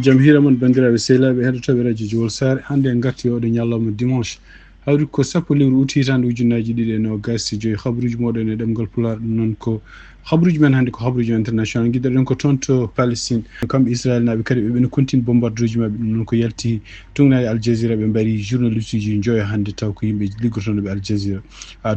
jam hira mon bandiraɓe sehlaɓe heɗotoɓe radio Jowol Sare hande en garti oɗo ñalawma dimanche hawri ko sappo lewru août hitande ujunnaji ɗiɗi e nogas e joyi habruji moɗon e ɗemgal Pulaar ɗum noon ko habruji men hannde ko habruji international guiɗoɗen ko toon to Palestine kamɓe Israël naɓe kadi ɓeɓe continue bombarderuji mabɓe ɗum noon ko yalti tungnaɗe Al Jazeera ɓe mbari journaliste uji joyo hannde taw ko yimɓe liggotonoɓe Al Jazeera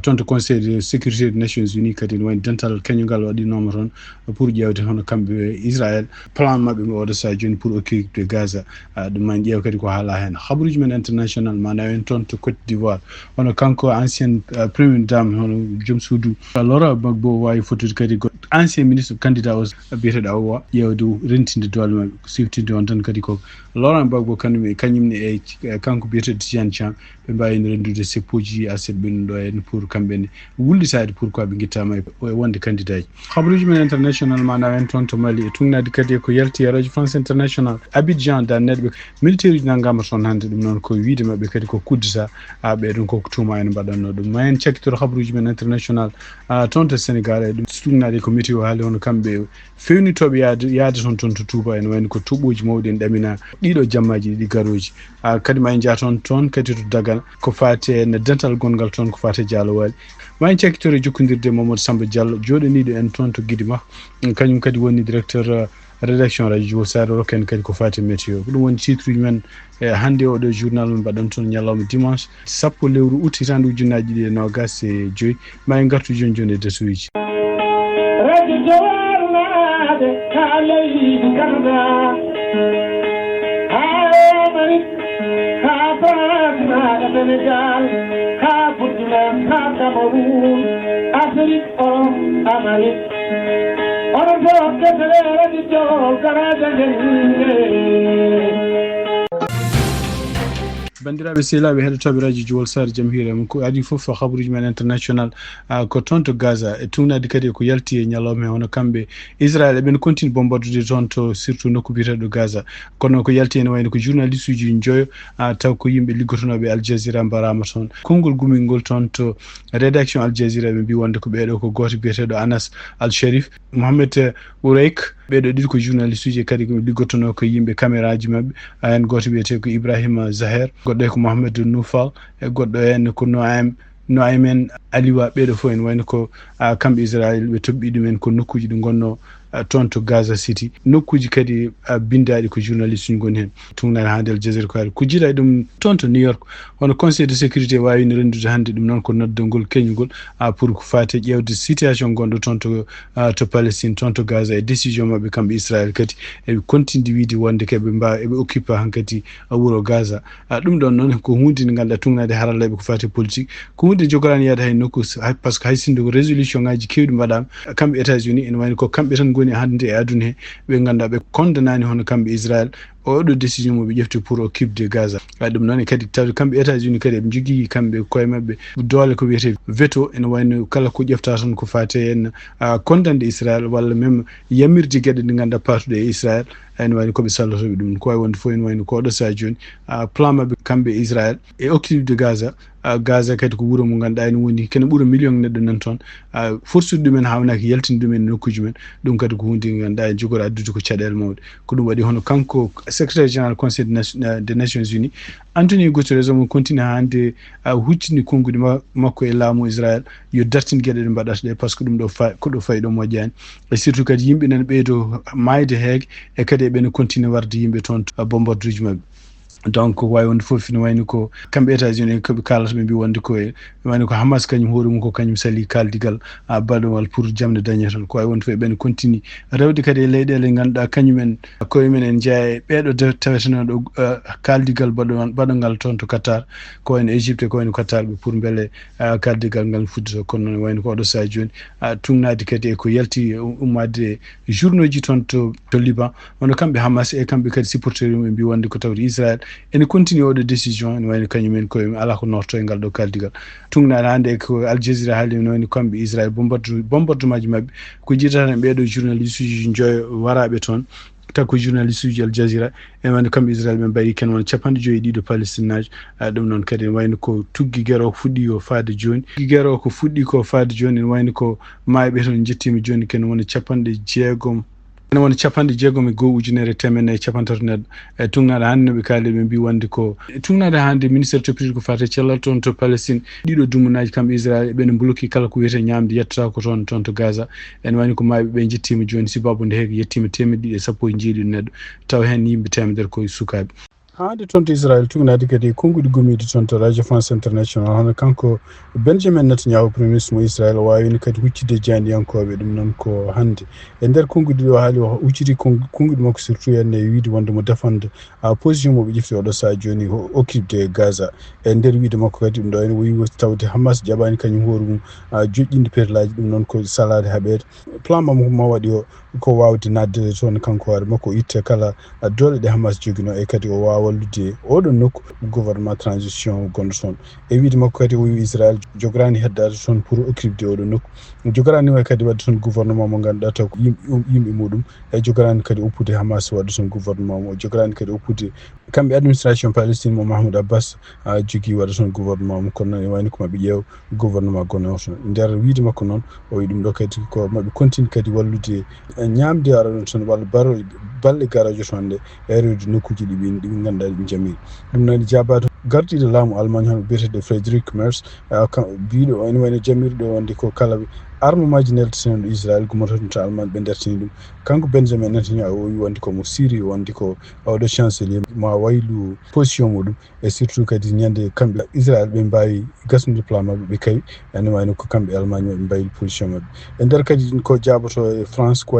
toon to conseil de sécurité des nations unies kadi ne wayno dental kañugal waɗinoma toon pour ƴewde hono kamɓe Israël plan mabɓe mo oɗo saha joni pour occupé Gaza ɗum man ƴeew kadi ko haala hen habruji men international mana en toon to Côte d'Ivoire hono kanko ancienne première dame hono joom suudu Laura Gbagbo wawi fotude kadi ancien ministre candidat o biyeteɗo Aout ƴewde rentinde doole mabɓe siftinde on tan kadi ko Laurent Gbagbo kañumne e kanko biyeteɗo Tidiane Thiam ɓe mbawino rendude seppoji aset ɓennuɗo en pour kamɓene wullitade pourquoi ɓe guittama e wonde candidat ji habruji men international mana en toon to Mali e tugnade kadi ko yalti e radio France international Abidjan da neɗɓe militaire uji naggama toon hannde ɗum noon ko wiide mabɓe kadi ko kuddata ɓeɗon koko tuma en mbaɗanno ɗum ma en cakkitoro habruji men international toon to Sénégal e ɗum tugnade ko météo haali hono kamɓe fewnitoɓe yaade toon to Touba en wayno ko tuɓoji mawɗi en ɗamina ɗiɗo jammaji ɗiɗi garoji kadi ma en jaa toon kadi to Dagal ko fate ne dental gongal toon ko fate Diallo Wali ma en cakkitore jokkodirde Mamadou Samba Diallo joɗaniɗo en toon to Guidima kañum kadi woni directeur rédaction radio Jowol Sare rokken kadi ko fate météo ɗum woni titre uji men hannde oɗo journal mon mbaɗon toon ñalawma dimanche sappo lewru août hitande ujunnaji ɗiɗi e nogas e joyi ma en gartu joni e dasuji radio Jowol naade ka leydi Canada ka Sénégal ka Portugal ka Cameroun Afrique Amérique on doit kettere radio Jowol karaja bandiraɓe sehlaɓe heɗotoɓe radio Jowol Sare jaam hiirema ko adi foof habruji men international ko toon to Gaza e tugnade kadi ko yalti e ñalawma he hono kamɓe Israël eɓen continue bombardude toon to surtout nokku biyeteɗo Gaza kono ko yalti ene wayno ko journaliste uji joyo taw ko yimɓe liggotonoɓe Al Jazeera mbarama toon konngol gumingol toon to rédaction Al Jazeera ɓe mbi wonde ko ɓeɗo ko goto biyeteɗo Anas Al Sharif Mohamed Ourek ɓeɗo ɗiɗi ko journaliste uji kadi liggotono ko yimɓe caméraji mabɓe hen goto wiyete ko Ibrahima Zaher goɗɗo e ko Mohamed Noufal e goɗɗo hen ko Noaymen Aliwa ɓeɗo fof en wayno ko kamɓe Israël ɓe toɓɓi ɗumen ko nokkuji ɗi gonno toon to Gaza City nokkuji kadi bindaɗi ko journaliste uji goni hen tugnade hande Al Jazeera ko haali ko jiiɗa ɗum toon to New York hono conseil de sécurité wawino rendude hande ɗum noon ko noddongol keñugol pour ko fate ƴewde situation gonɗo toon to Palestine toon to Gaza e décision mabɓe kamɓe Israël kadi eɓe continue wiide wonde keɓe mbawa eɓe occupé hankkadi wuuro Gaza ɗum ɗon noon ko hunde nde ganduɗa tugnade harallaɓe ko fate politique ko hunde jogorani yaade hay nokku par ce que haysinde ko résolution ngaji kewɗi mbaɗama kamɓe États-Unis ene wayno ko kamɓe tan goni hande e aduna he ɓe ganduɗa ɓe condamnani hono kamɓe Israël oɗo décision mo ɓe ƴefti pour occupde Gaza ɗum noon kadi tawde kamɓe États-Unis kadi eɓe jogui kamɓe koye mabɓe doole ko wiyete veto ene wayno kala ko ƴefta toon ko fate en condamde Israël walla même yamirde gueɗe ɗe ganduɗa patuɗe e Israël ene wayno koɓe sallotoɓe ɗum ko wawi wonde fof ene wayno ko oɗo saha joni plan mabɓe kamɓe Israël e occupde Gaza kadi ko wuuro mo ganduɗa ene woni kene ɓuura million neɗɗo nan toon forsude ɗumen hawnaki yaltinde ɗumen e nokkuji men ɗum kadi ko hunde ganduɗa en jogori addude ko caɗele mawɗe ko ɗum waɗi hono kanko secrétaire général conseil des nations unies Antonio Guterres mo continue hande huccini konngudi makko e laamu Israël yo dartin gueɗe ɗe mbaɗata ɗe par ce que ɗum ɗo ko ɗo fayi ɗo moƴƴani e surtout kadi yimɓe nana ɓeydo mayde heege e kadi eɓene continue warde yimɓe toon bombarduji mabɓe donc wawi wonde foof ne wayno ko kamɓe États-Unis koɓe kalata ɓe mbi wonde ko wayno ko Hamas kañum hoore mum ko kañum sali kaldigal baɗowal pour jamde dañe toon ko wawi wonde foof eɓene continue rewde kadi e leyɗele ganduɗa kañumen koyemen en jeeya e ɓeɗo tawetenoɗo kaldigal baɗogal toon to Qatar ko wayno Égypte ko wayno Qatar ɓe pour beele kaldigal ngal fuddito kono noon wayno ko oɗo saha joni tugnade kadi e ko yalti ummade journaux ji toon to Liban hono kamɓe Hamas e kamɓe kadi supporteur ɓe mbi wonde ko tawde Israël ene continue oɗo décision ene wayno kañumen koye ala ko norto e ngal ɗo kaldigal tugnade hande ko Al Jazeera haali ne wayno kamɓe Israël bombardumaji mabɓe ko jiitata e ɓeɗo journaliste uji joyo waraɓe toon taw ko journaliste uji Al Jazeera ene wayno kamɓe Israël ɓe mbayi ken wona 50 Palestine naji ɗum noon kadi ene wayno ko tuggi guerre o fuɗɗi o faade joni guerre o ko fuɗɗi ko faade joni ene wayno ko maaɓe toon jettima joni ken wona 60 ene woni capanɗe jeegom e goho ujunere temedde capantato neɗɗo tungnaɗe hannde ɓe kaali ɓe mbi wonde ko tungnaɗe hannde ministére toppitiri ko fate cellal toon to Palestine ɗiɗo dumunaji kamɓe Israël ɓene bloqué kala ko wiyete ñamde yettata ko toon to Gaza ene wani ko maaɓe ɓe jettima joni sibabude heege yettima 170 neɗɗo taw hen yimɓe temedere koye sukaɓe hande toon to Israël tugnade kadi konnguɗi gomide toon to radio France international hono kanko Benjamin Netanyahu premier ministre mo Israël o wawino kadi huccide jandiyankoɓe ɗum noon ko hande e nder konnguɗi ɗo haali o hucciti konnguɗi makko surtout henne e wiide wonde mo défendre position moɓe ƴefti oɗo saha joni occupde Gaza e nder wiide makko kadi ɗum ɗo ene wi tawde Hamas jaɓani kañum hoore mum joƴƴinde perlaji ɗum noon ko salade haɓede plan mamo ma waɗi o ko wawde nadde toon kanko hoore makko itta kala dole ɗe Hamas jogino e kadi o wawa wallude oɗon nokku gouvernement transition gonɗo toon e wiide makko kadi o wi Israël jogorani heddade toon pour occupde oɗo nokku jogorani way kadi wadde toon gouvernement mo ganduɗa taw ko yimɓe muɗum e jogorani kadi oppude Hamas wadde toon gouvernement mo jogorani kadi oppude kamɓe administration Palestine mo Mahmoud Abbas jogui wadde toon gouvernement mo kono noon e wayno ko maɓe ƴeew gouvernement gonno toon nder wiide makko noon o wi ɗum ɗo kadi ko maɓe continue kadi wallude ñamde araɗon toon walla balɗe garajo toon nde e rewde nokkuji ɗi ganduɗa ɗi jamiri ɗum noon jabade gardiɗo laamu Allemagne hono biyeteɗo Friedrich Merz biɗo ene wayno jamirɗo wonde ko kala arme maji nelteten ɗo Israël gummotoɗum to Allemagne ɓe ndertini ɗum kanko Benjamin Netanyahu o wi wonde komo Syrie wonde ko oɗo chancelier ma waylu position muɗum e surtout kadi ñande kamɓe Israël ɓe mbawi gasnude plan mabɓe ɓe kawi ene wayno ko kamɓe Allemagne ɓe mbawi position mabɓe e nder kadi ko jaboto e France ko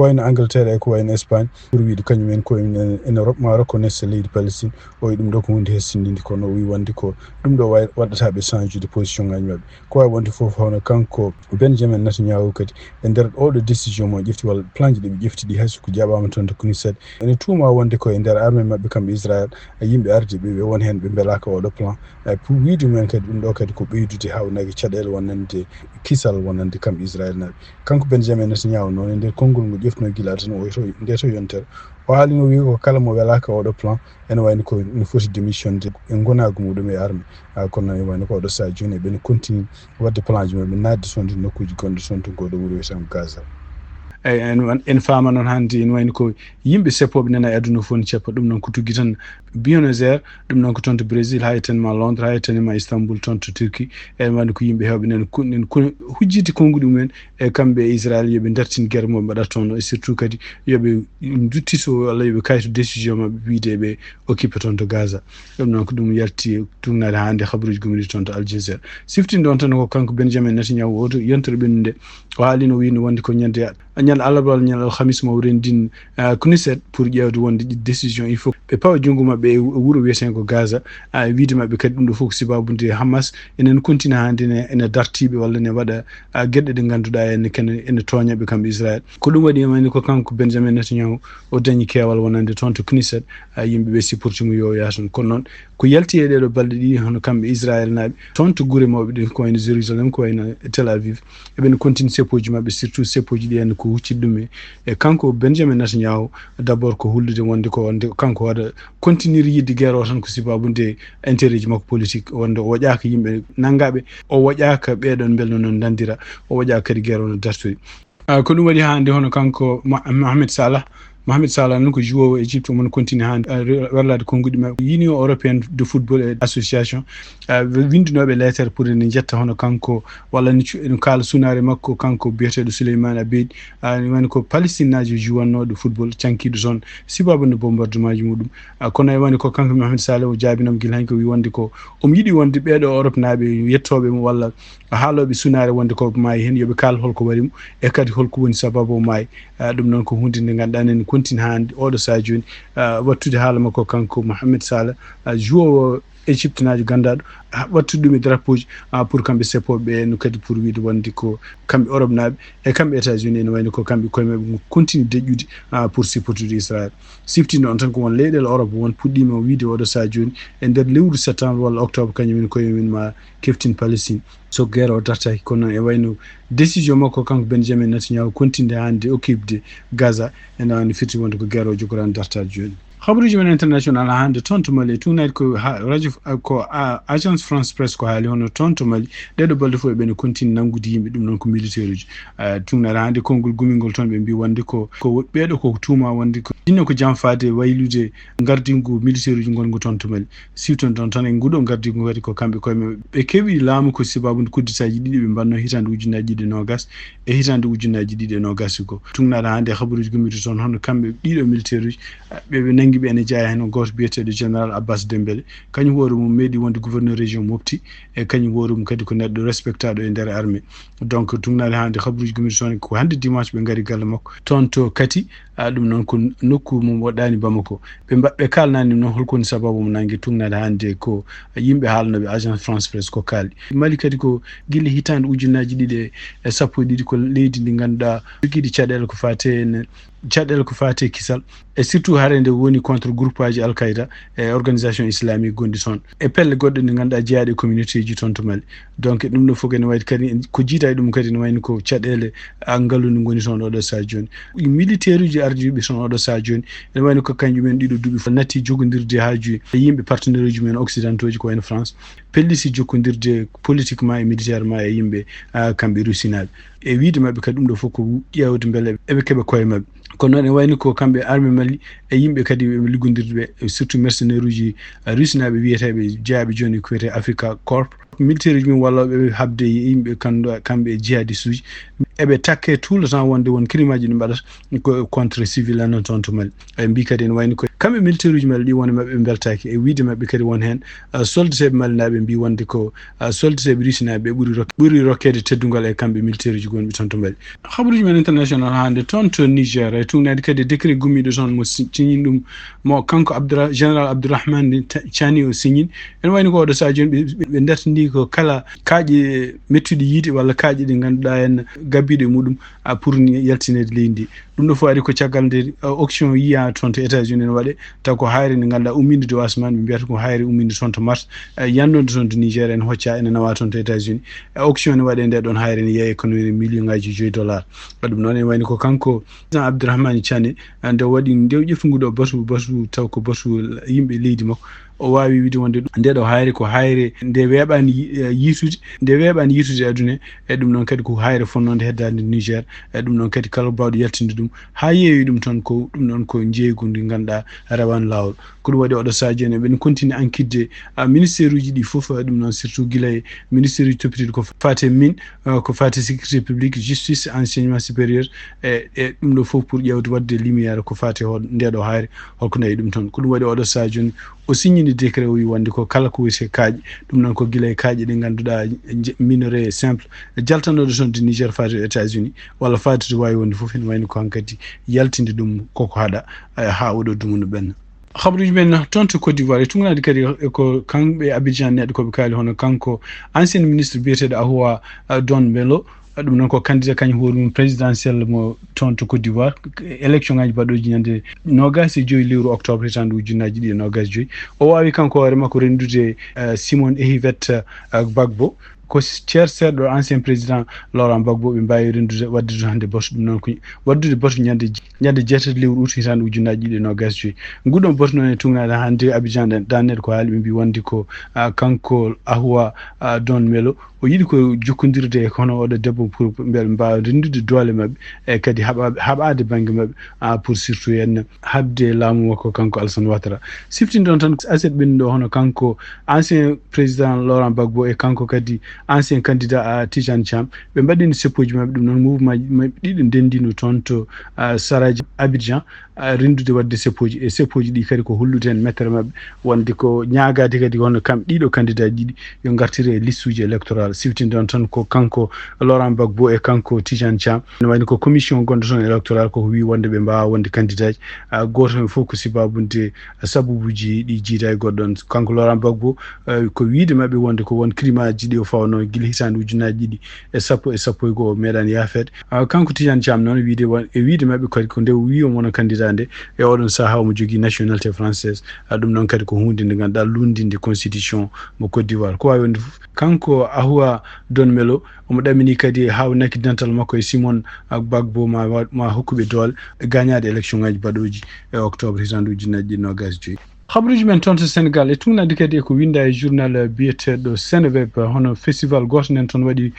wayno Angleterre e ko wayno Espagne pour wiide kañumen ko ene ma reconnaisse leydi Palestine o wi ɗum ɗo ko hunde hessindinde kono o wi wonde ko ɗum ɗo waɗataɓe change de position ngaji mabɓe ko wawi wonde foof hono kanko Benjamin Netanyahu kadi e nder oɗo décision mo ƴefti walla plan ji ɗi ɓe ƴefti ɗi hayso ko jaɓama toon to Knesset ene tuuma wonde ko e nder armée mabɓe kamɓe Israël yimɓe arde ɓe woni hen ɓe beelaka oɗo plan pour wiide mumen kadi ɗum ɗo kadi ko ɓeydude hawnaki caɗele wonande kisal wonande kamɓe Israël naɓe kanko Benjamin Netanyahu noon e nder konngol ngo ƴeftuno gila tan o nde to yontere o haalino wi ko kala mo welaka oɗo plan ene wayno ko ne foti démission de e gonago muɗum e armée kono e wayno ko oɗo saha joni eɓene continue wadde plan ji maɓe nadde toon nokkuji gonɗo toon to goɗo wuuro wiyetamo Gaza en faama noon hannde ene wayno ko yimɓe seppoɓe nana e aduna fof ne ceppa ɗum noon ko tugui tan Buenos Aires ɗum noon ko toon to Brésil ha ettanma Londres ha ettanima Istanbul toon to Turquie ene wayno ko yimɓe hewɓe nana hujjide konnguɗi mumen e kamɓe e Israël yoɓe dartin guerre moɓe mbaɗata toon e surtout kadi yoɓe duttito walla yoɓe kayto décision mabɓe wiide ɓe occupé toon to Gaza ɗum noon ko ɗum yalti tugnade hannde habaruji gomiri toon to Al Jazeera siftinde on tan ko kanko Benjamin Netanyahu oto yontere ɓennude o haalino wino wonde ko ñande alarba ñande alhamis mo rendin Knesset pour ƴewde wonde décision il faut ɓe pawa junngo mabɓe e wuuro wiyeten ko Gaza wiide mabɓe kadi ɗum ɗo fof ko sibabude Hamas enen continue hande ene dartiɓe walla ne waɗa gueɗe ɗe ganduɗa ene toñaɓe kamɓe Israël ko ɗum waɗi wayno ko kanko Benjamin Netanyahu o dañi keewal wonande toon to Knesset yimɓeɓe supportimo yo yaa toon kono noon ko yalti e ɗeɗo balɗe ɗi hono kamɓe Israël naɓe toon to guure mawɓe ɗin ko wayno Jérusalem ko wayno Tel Aviv eɓene continue seppoji mabɓe surtout seppoji ɗi henna ko huccide ɗum e kanko Benjamin Netanyahu d' abord ko hullude wonde kanko waɗa continuer yidde guerre o tan ko sibabude intérêt ji makko politique wonde o waƴaka yimɓe nangaɓe o waƴaka ɓeɗon belno noon dandira o waƴaka kadi guerre o no dartori ko ɗum waɗi hande hono kanko Mohamed Salah noon ko joueur Égypte omon continue hande warlade konnguɗi mabɓe Union européenne de football et association windinoɓe lettere pour ne jetta hono kanko walla ne kaala sunare makko kanko biyeteɗo Souleymane Abedi wani ko Palestine naji jouwannoɗo football cankiɗo toon sibabude bombardement ji muɗum kono e wani ko kanko Mohamed Salah o jaabinamo guila hanki o wi wonde ko omo yiiɗi wonde ɓeɗo Europe naɓe yettoɓe mo walla haaloɓe sunare wonde ko maayi hen yooɓe kaal holko waɗimo e kadi holko woni sababu o maayi ɗum noon ko hunde nde ganduɗa nen continue hande oɗo saha joni wattude haala makko kanko Mohamed Salah joueur Égypte naji gandaɗo wattude ɗum e drapeau ji pour kamɓe seppoɓe no kadi pour wiide wonde ko kamɓe Europe naɓe e kamɓe États-Unis ene wayno ko kamɓe koye mabɓe continue deƴƴude pour supportude Israël siftinde on tan ko won leyɗele Europe won puɗɗima wiide oɗo saha joni e nder lewru septembre walla octobre kañumen koye mumen ma keftin Palestine so guerre o dartaki kono noon e wayno décision makko kanko Benjamin Netanyahu continue hande occupde Gaza ene wayno firti wonde ko guerre o jogorani dartade joni habaruji men international hande tonto mali tunat ko radio ko agence France presse ko haali hono tonto mali dedo balde fo ben continue nangude yimbe dum non ko militaire uji tunat hande kongol gumingol ton be mbi wonde ko beedo ko tuma wonde ko dinno ko jam faade waylude gardingu militaire uji gongo tonto mali siwton ton tan en gudo gardingu wadi ko kambe ko be kebi laamu ko sibabu kudditaji didi be banno hitande ujunaji didi nogas e hitande ujunaji didi nogas ko tunat hande habaruji gumito ton hono kambe dido militaire uji be nangi ɓe ene jeeya hen goto biyeteɗo général Abbas Dembélé kañum hoore mum meeɗi wonde gouverneur région Mopti e kañum hoore mum kadi ko neɗɗo respectaɗo e nder armée donc tugnade hande habaruji gumiti toon ko hande dimanche ɓe gaari galle makko toon to kati ɗum noon ko nokku mum waɗani Bamako ɓe kalnani noon holkoni sababu mo nangue tugnade hande ko yimɓe haalnoɓe agence France presse ko kaali Mali kadi ko guila hitande ujunnaji ɗiɗi e sappo e ɗiɗi ko leydi ndi ganduɗa joguiɗi caɗele ko fate kisal et surtout haare nde woni contre groupe aji Al-Qaïda e organisation islamique gondi toon e pelle goɗɗe ɗe ganduɗa jeeyaɗe communauté ji toon to Mali donc ɗum ɗo fof ene wayi kadi ko jiita e ɗum kadi ne wayno ko caɗele ngaalu nde goni toon oɗo saha joni militaire uji ardiɓe toon oɗo saha joni ene wayno ko kañumen ɗiɗo duuɓi natti jogodirde haajuji e yimɓe partenaire uji men occidentaux ji ko wayno France pellisi jokkodirde politiquement et militairement e yimɓe kamɓe russinaɓe e wiide mabɓe kadi ɗum ɗo fof ko ƴewde beele eɓe keeɓa koye mabɓe kono noon e wayno ko kamɓe armée Mali e yimɓe kadi ɓe liggodirɓe surtout mercenaire uji russinaɓe wiyeteɓe jeeyaɓe joni ko wiyete Africa Corps militaire uji min wallaɓe habde yimɓe kamɓe e jihadiste uji eɓe takke tout le temps wonde won crime aji ɗi mbaɗata ko contre civil en toon to Mali e mbi kadi ene wayno ko kamɓe militaire uji Mali ɗi woni mabɓe ɓe beltaki e wiide mabɓe kadi won hen soldateɓe malinaɓe mbi wonde ko soldateɓe russinaɓe ɓuuri rokkede teddugal e kamɓe militaire uji gonɓe toon to Mali habaruji men international hande toon to Niger e tugnade kadi décret gummiɗo toon mo signin ɗum mo kanko général Abdourahmane Tiani o signin ene wayno ko oɗo saha joni ɓe dertidi ko kala kaaƴe mettuɗi yiide walla kaaƴe ɗi ganduɗa hen gabbiɗe muɗum pour yaltinede leydi ɗum ɗo fof ari ko caggal nde auction yiya toon to États-Unis ne waɗe taw ko hayre nde ganduɗa umminde dow asman ɓe mbiyata ko hayre umminde toon to Mars yannode toon to Niger en hocca ene nawa toon to États-Unis auction ne waɗe nde ɗon hayre ne yeeye kono million ngaji $5 ɗum noon ene wayno ko kanko Abdourahmane Tiani nde waɗi nde ƴeftuguɗo basu taw ko basu yimɓe leydi makko o wawi wiide wonde ndeɗo hayre ko hayre nde weeɓani yitude e aduna e ɗum noon kadi ko hayre fonnode heddade Niger e ɗum noon kadi kala bawɗo yaltinde ɗum ha yeewi ɗum toon ko ɗum noon ko jeeygu ndi ganduɗa rewan lawol ko ɗum waɗi oɗo saha joni eɓen continue enquidde ministére uji ɗi foof ɗum noon surtout guila e ministére uji toppitiɗo ko fate mine ko fate sécurité publique justice enseignement supérieur e ɗum ɗo foof pour ƴewde wadde lumiére ko fate ndeɗo hayre holko nayi ɗum toon ko ɗum waɗi oɗo saha joni o signini décret o wi wonde ko kala ko wiyete kaaƴe ɗum noon ko guila e kaaƴe ɗe ganduɗa minerai simple jaltanoɗo toon de Niger fate États-Unis walla fade to wawi wonde foof ene wayno ko hankkadi yaltinde ɗum koko haɗa ha oɗo dumunno ɓenna habaruji men toon to Côte d'Ivoire e tugnade kadi ko kamɓe Abidjan neɗɗo koɓe kaali hono kanko ancien ministre biyeteɗo Aout Don Bello ɗum noon ko candidat kañum hoore mum présidentiel mo toon to Côte d'Ivoire élection ngaji mbaɗoji ñande 25 lewru octobre hitande ujunnaji ɗiɗi 25 o wawi kanko hoore makko rendude Simon Ehivette Gbagbo ko ceer seeɗo ancien président Laurent Gbagbo ɓe mbawi rendude waddude hande boto ɗum noon ko waddude boto ñande jeetati lewru août hitande ujunnaji ɗiɗi 25 nguɗon boto noon e tugnade hande Abidjan danneɗo ko haali ɓe mbi wonde ko kanko Aout Don Bello o yiɗi ko jokkodirde e hono oɗo debbo pour beele mbawa rendude doole mabɓe e kadi haɓade banggue mabɓe pour surtout henna habde laamu makko kanko Alassane Ouattara siftini ɗon tan aset ɓennuɗo hono kanko ancien président Laurent Gbagbo e kanko kadi ancien candidat Tidiane Thiam ɓe mbaɗini seppoji mabɓe ɗum noon mouvement mabɓe ɗiɗi ndendino toon to Saraji Abidjan rendude wadde seppoji e seppoji ɗi kadi ko hollude hen mettere mabɓe wonde ko ñagade kadi hono kam ɗiɗo candidat ɗiɗi yo gartire e liste uji électoral siftinde on tan ko kanko Laurent Gbagbo e kanko Tidiane Thiam ne wayno ko commission gonɗo toon électoral koko wi wonde ɓe mbawa wonde candidat ji goto hen fof ko sibabunde sababuji ɗi jiida e goɗɗon kanko Laurent Gbagbo ko wiide mabɓe wonde ko won crime aji ɗi o fawno guila hitande ujunnaji ɗiɗi e sappo e goo meeɗani yaafede kanko Tidiane Thiam noon wiide mabɓe kadi ko nde wi o wona candidat hitande e oɗon saha mo jogui nationalité française ɗum noon kadi ko hunde nde ganduɗa lundinde constitution mo Côte d'Ivoire ko wawi wonde fof kanko Ahoua Don Melo omo ɗamini kadi hawnaki dental makko e Simon Gbagbo ma hokkuɓe doole gagnade élection ngaji baɗoji e octobre hitande ujunnaje ɗiɗi nogas joyyi habaruji men toon to Sénégal e tugnade kadi ko winda e journal biyeteɗo Seneweb hono festival goto nen toon waɗi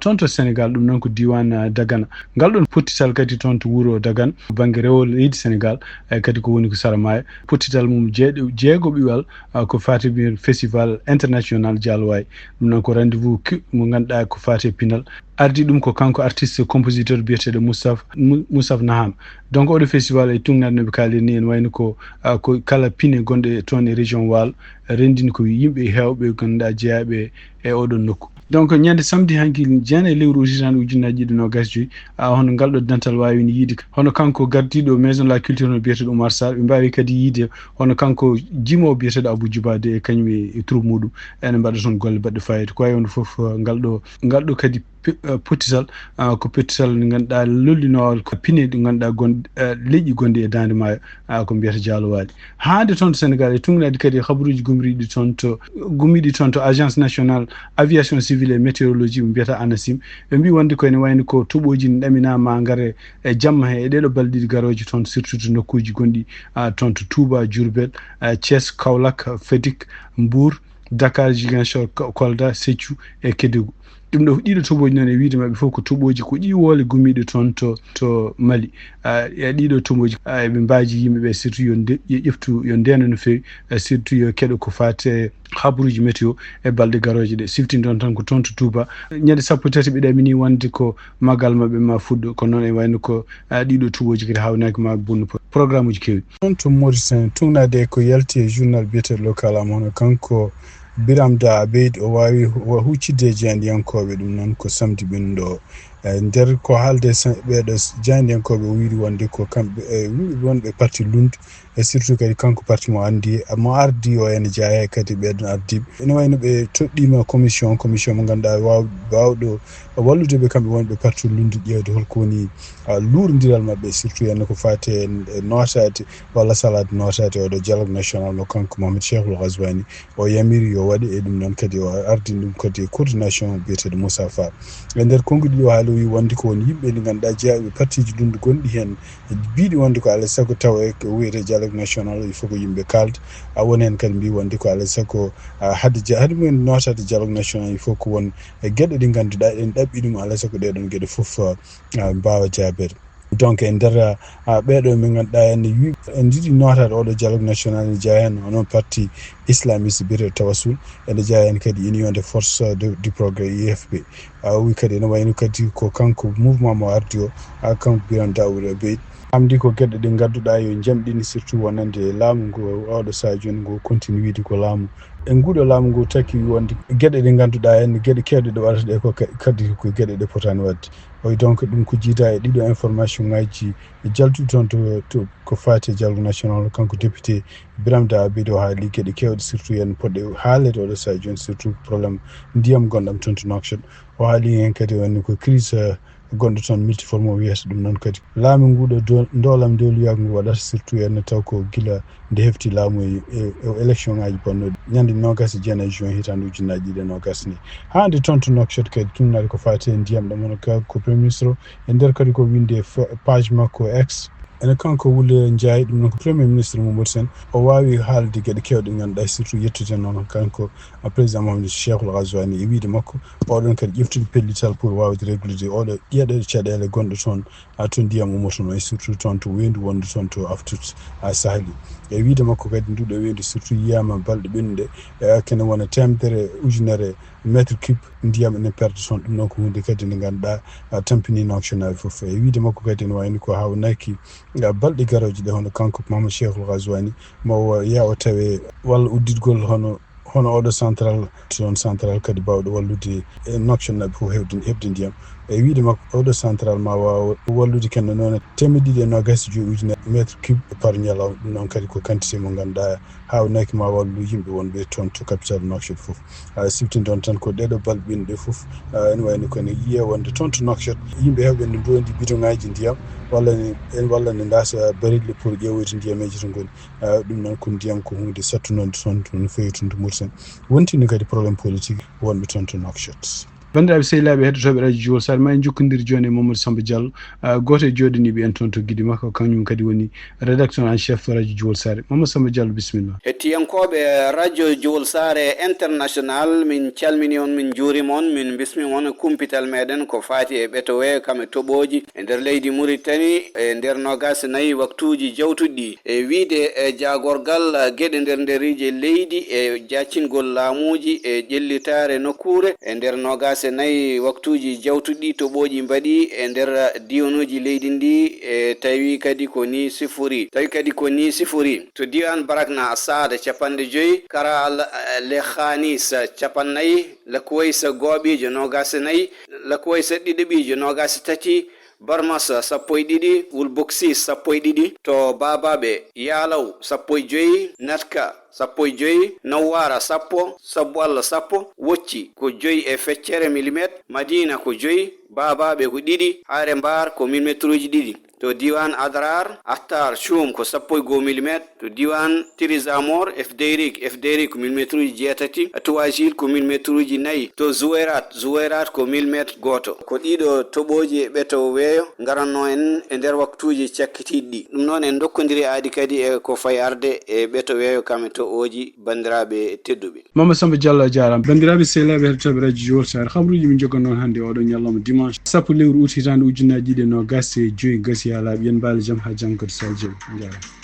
toon to Sénégal ɗum noon ko diwan Dagana ngal ɗon pottital kadi toon to wuuro Dagana banggue rewol leydi Sénégal kadi ko woni ko Saramaya pottital mum jeego ɓiwal ko fati festival international Dialway ɗum noon ko rendez-vous mo ganduɗa ko fati pinal ardi ɗum ko kanko artiste compositeur biyeteɗo Moussaf Naham donc oɗo festival e tugnade noɓe kalirni en wayno ko kala pine gonɗe toon e région Waalo rendini ko yimɓe hewɓe ganduɗa jeeyaɓe e oɗon nokku donc ñande samedi hanki jeena e lewru hitande ujunnaje ɗiɗi nogas joyyi hono ngal ɗo dental wawino yiide hono kanko gardiɗo maison de la culture no biyeteɗo Oumar Sarr ɓe mbawi kadi yiide hono kanko jimowo biyeteɗo Abou Djibade e kañum e troupe muɗum ene mbaɗa toon golle baɗɗe fayida ko wawi wonde foof ngal ɗo kadi pottital ko pottital nde ganduɗa lollinowal ko pine ɗe ganduɗa leƴƴi gonɗi e dande maayo ko mbiyata Dialowali hande toon to Sénégal e tugnade kadi habaruji gummiɗi toon to agence nationale aviation civile et météorologie ɓe mbiyata ANACIM ɓe mbi wonde ko ene wayno ko toɓoji ne ɗaminama gaare e jamma he e ɗeɗo balɗe ɗiɗi garoje toon surtout to nokkuji gonɗi toon to Touba Diourbel Thiès Kaolack Fatick Mbour Dakar Ziguinchor Kolda Sédhiou e Kédougou ɗum ɗo ɗiɗo toɓoji noon e wiide maɓɓe fof ko toɓoji ko ƴiwole gummiɗe toon to Mali e ɗiɗo toɓoji eɓe mbaji yimɓeɓe surtout yo ƴeftu yo ndena no fewi surtout yo keɗo ko fate habaruji météo e balɗe garoje ɗe siftini ɗon tan ko toon to Touba ñande 13 ɓe ɗamini wonde ko magal maɓɓe ma fuɗɗo kono noon e wayno ko ɗiɗo toɓoji kadi hawnaki ma bonno programme uji kewi ɗon to Mauritanie tugnade ko yalti e journal biyeteɗo local am hono kanko Biram Da Abeid o wawi huccidde jeyanɗiyankoɓe ɗum noon ko samedi ɓennuɗo nder ko haalde ɓeɗo jeyanɗiyankoɓe o wiiri wonde ko kamɓe wonɓe parti Lund e surtout kadi kanko parti mo mo ardi o ene jeeya kadi ɓeɗon ardiɓe ene wayno ɓe toɗɗima commission mo ganduɗa wawɗo walludeɓe kamɓe wonɓe parti Lund ƴewde holko woni lurdiral mabɓe surtout enne ko fate notade walla salade notade oɗo dialogue national mo kanko Mohamed Cheikhul Ghazouani o yamiri yo waɗi e ɗum noon kadi o ardini ɗum kadi coordination biyeteɗo Moussa Fall e nder konngudi o haali wi wonde ko woni yimɓe ɗi ganduɗa jeeyaɓe partiji Lund gonɗi hen biɗi wonde ko alay saago taw e ko wiyete dialogue national il faut ko yimɓe kalda woni hen kadi mbi wonde ko alay saago haade mumen notade dialogue national il faut ko won gueɗe ɗi ganduɗa en ɗaɓɓi ɗum alay saago ɗeɗon gueɗe foof mbawa jaabede donc e nder ɓeɗo min ganduɗa en jiiɗi notade oɗo dialogue national ne jeeya hen onon parti islamiste biyeteɗo Tawassul ene jeeya hen kadi union des forces du progrès UFP wi kadi ene wayno kadi ko kanko mouvement mo ardi o kanko Biram Da Abeid amdi ko gueɗe ɗe gadduɗa yo jamɗini surtout wonande laamu ngu oɗo saha joni ngu continue wiide ko laamu e nguɗo laamu ngu taki wonde gueɗe ɗe ganduɗa hen gueɗe kewɗe ɗe waɗata ɗe ko kadi ko gueɗe ɗe potani wadde oy donc ɗum ko jiida e ɗiɗo information ngaji jaltuɗi toon to ko fati dialogue national kanko député Biram Da Abeid o haali gueɗe kewɗe surtout yen poɗɗe haalede oɗo saha joni surtout probléme ndiyam gonɗam toon to Nouakchott o haali hen kadi wonde ko crise gonɗo toon multiforme o wiyata ɗum noon kadi laamu nguɗo ndolam dewluyagu ngu waɗata surtout enne taw ko gila nde hefti laamu e élection ngaji bonnoɗi ñande 29 juin hitande ujunnaje ɗiɗi e nogas ni hande toon to Nouakchott kadi tumnade ko fati e ndiyam ɗam hono ko premier ministre o e nder kadi ko winde page makko ex ene kanko Wule Ndiaye ɗum noon ko premier ministre mo Mauritanie o wawi haalde gueɗe kewɗe ɗe ganduɗa surtout yettude noon kanko président Mohamed Cheikhul Ghazouani e wiide makko oɗon kadi ƴeftude pellital pour wawde réglude oɗo ƴeɗe caɗele gonɗo toon to ndiyam ummoto no e surtout toon to weyndu wonde toon to Aout Saheli e wiide makko kadi nduɗo weyndu surtout yiyama balɗe ɓennuɗe kene wona temedere ujunere métre cube ndiyam ene perde toon ɗum noon ko hunde kadi nde ganduɗa tampini Nouakchott foof e wiide makko kadi ne wayno ko hawnaki balɗe garoje ɗe hono kanko Mohamed Cheikhul Ghazouani mo yaa o tawe walla udditgol hono oɗo central kadi bawɗo wallude Nouakchott naɓe fof hebde ndiyam e wiide makko oɗo central ma wawa wallude kenno noon temeddiɗi e nogas joyi ujunere métre cube par ñalawma ɗum noon kadi ko quantité mo ganduɗa hawnaki ma wallu yimɓe wonɓe toon to capital Nouakchott foof siftinde on tan ko ɗeɗo balɗe ɓennuɗe foof ene wayno kone yiya wonde toon to Nouakchott yimɓe heɓɓe ne dondi bidon ngaji ndiyam walla ne ndasa barille pour ƴeewoyde ndiyameji to goni ɗum noon ko ndiyam ko hunde sattunode toon no fewi toon to Mauritanie wontini kadi probléme politique wonɓe toon to Nouakchott. bandiraɓe sehilaɓe heddotoɓe radio Djiwol Sar ma en jokkodiri joni e Mamadou Samba Diallo goto e joɗaniɓe en toon to Guidy makko kañum kadi woni rédacteur en chef radio Djiwol Sar. Mamadou Samba Diallo bisimilla. hettiyankoɓe radio Djiwol Sar international min calmini on min juurima on min bismima on kumpital meɗen ko fati e ɓetowe kame toɓoji e nder leydi Mauritanie e nder nogas nayyi waktuji jawtuɗi e wiide e jagorgal gueɗe nder nderiji leydi e jaccingol laamuji e ƴellitare nokkure e nder nogas nayyi waktuji jawtuɗi toɓoji mbaɗi e nder diwanuji leydi ndi e tawi kadi ko ni sifori to diwan barakna asada capanɗe joyyi kara le khanis capannayyi lakoysa gooɓijo nogas nayyi lakoysa ɗiɗiɓijo nogas tati Barmas sappo e ɗiɗi Wulboksis sappo e ɗiɗi to babaɓe Yalaw sappo e joyyi Natka sappo e joyyi Nawara sappo Sabwalla sappo Wocci ko joyyi e feccere millimétre Madina ko joyyi babaɓe ko ɗiɗi Are Mbar ko millimétre uji ɗiɗi to diwan Adrar Ahtar Choum ko sappo e 1 millimétre to diwan Tirizamor Fdeyrik ko millimétre uji jeetati Touagil ko millimétre uji 4 to Zouerat ko millimétre goto ko ɗiɗo toɓoji e ɓeto weeyo garanno en e nder waktuji cakkitiɗɗi ɗum noon en dokkodiri aadi kadi e ko fay arde e ɓeto weeyo kame to oji bandiraɓe tedduɓe. Mamadou Samba Diallo jarama. bandiraɓe sehilaɓe heddotoɓe radio Djiwol Sar habaruji min joggan noon hannde oɗo ñallama dimanche sappo lewru août hitande ujunnaje ɗiɗi e nogas e joyyi gasi ha laaɓi yen mbaali jaam ha janggo to Sadio jarama.